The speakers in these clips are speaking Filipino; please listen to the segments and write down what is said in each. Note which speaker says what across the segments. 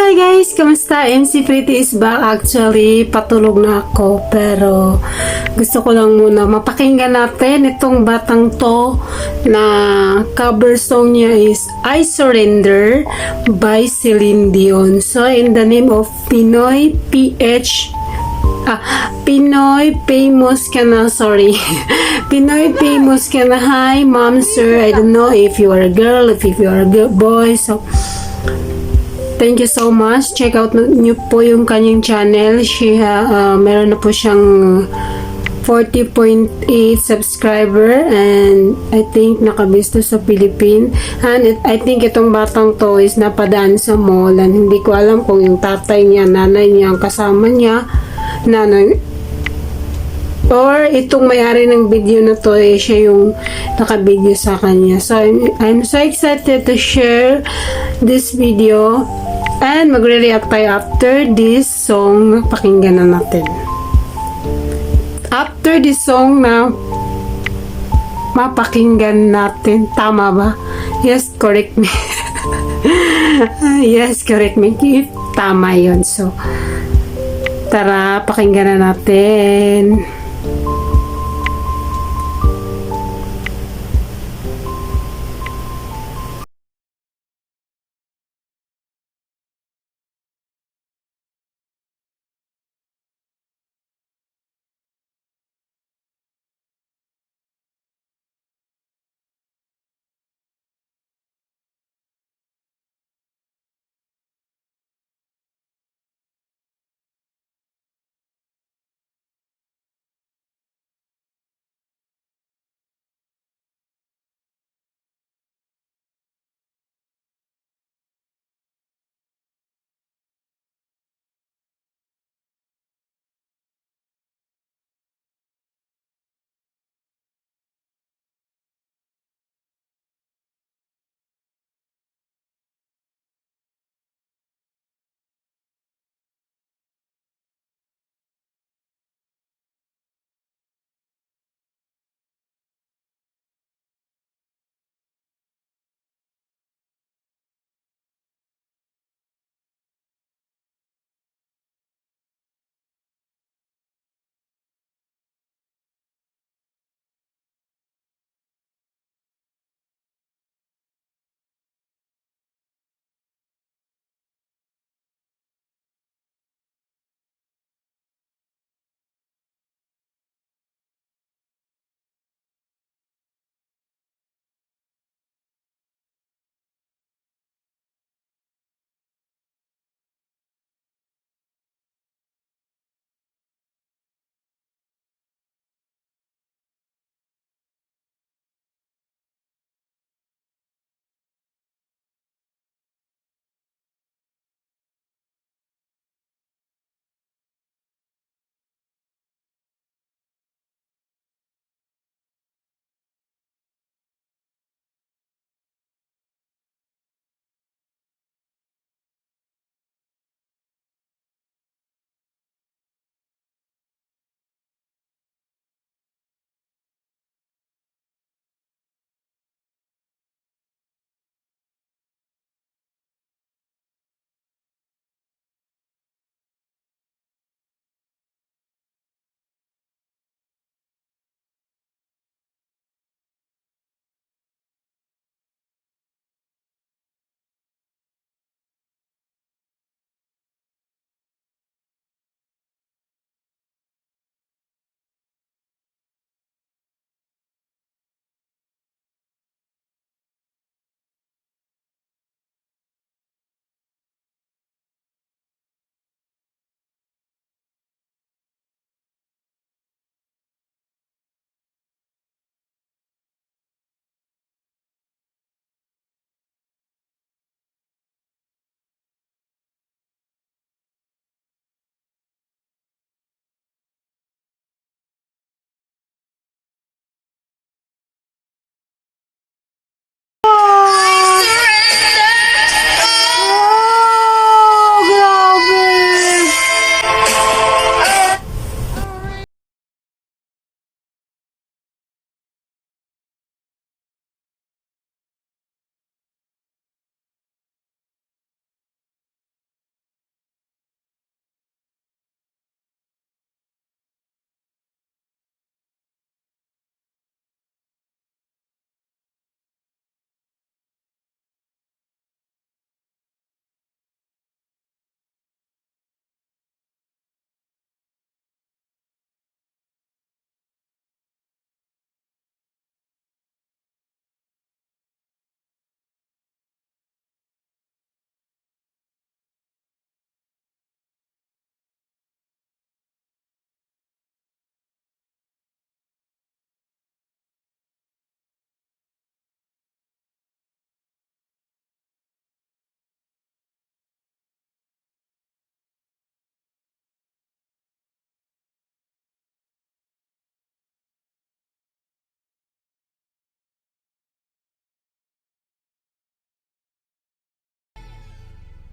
Speaker 1: Hi guys! Kamusta? MC Pretty is back. Actually, patulog na ako. Pero, gusto ko lang muna mapakinggan natin itong batang to na cover song niya is I Surrender by Celine Dion. So, in the name of Pinoy PH Pinoy famous ka na, sorry. Pinoy famous ka na. Hi, mom, sir. I don't know if you are a girl, if you are a boy. So, thank you so much. Check out niyo po yung kanyang channel. Meron na po siyang 40.8 subscriber and I think nakabisto sa Philippines. And I think itong batang to is napadaan sa mall and hindi ko alam kung yung tatay niya, nanay niya, ang kasama niya, nanay, or itong may-ari ng video na to siya yung naka-video sa kanya. So I'm so excited to share this video and magre-react tayo after this song. Pakinggan na natin. After this song na mapakinggan natin. Tama ba? Yes, correct me. Yes, correct me. If tama yun. So, tara, pakinggan na natin.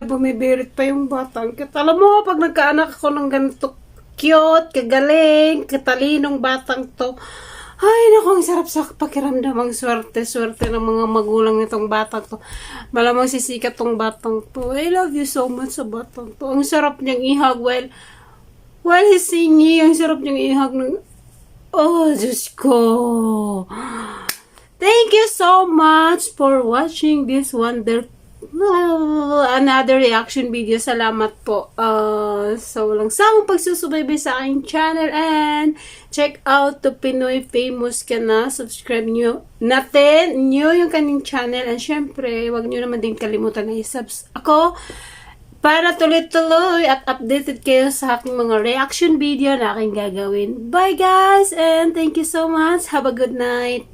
Speaker 1: Bumibirit pa yung batang cute. Alam mo, pag nagkaanak ako ng ganito cute, kagaling, katalinong batang to, ay, naku, ang sarap sa pakiramdam. Ang swerte ng mga magulang nitong batang to. Malamang sisikat tong batang to. I love you so much sa batang to. Ang sarap niyang ihag while he's singing. Ang sarap niyang ihag ng... Oh, Diyos ko. Thank you so much for watching this another reaction video. Salamat po sa walang sawang pagsusubaybay sa aking channel, and check out the Pinoy Famous Ka Na. Subscribe nyo yung kaning channel, and syempre wag nyo naman din kalimutan na i-subs ako para tuloy-tuloy at updated kayo sa aking mga reaction video na aking gagawin. Bye guys, and thank you so much. Have a good night.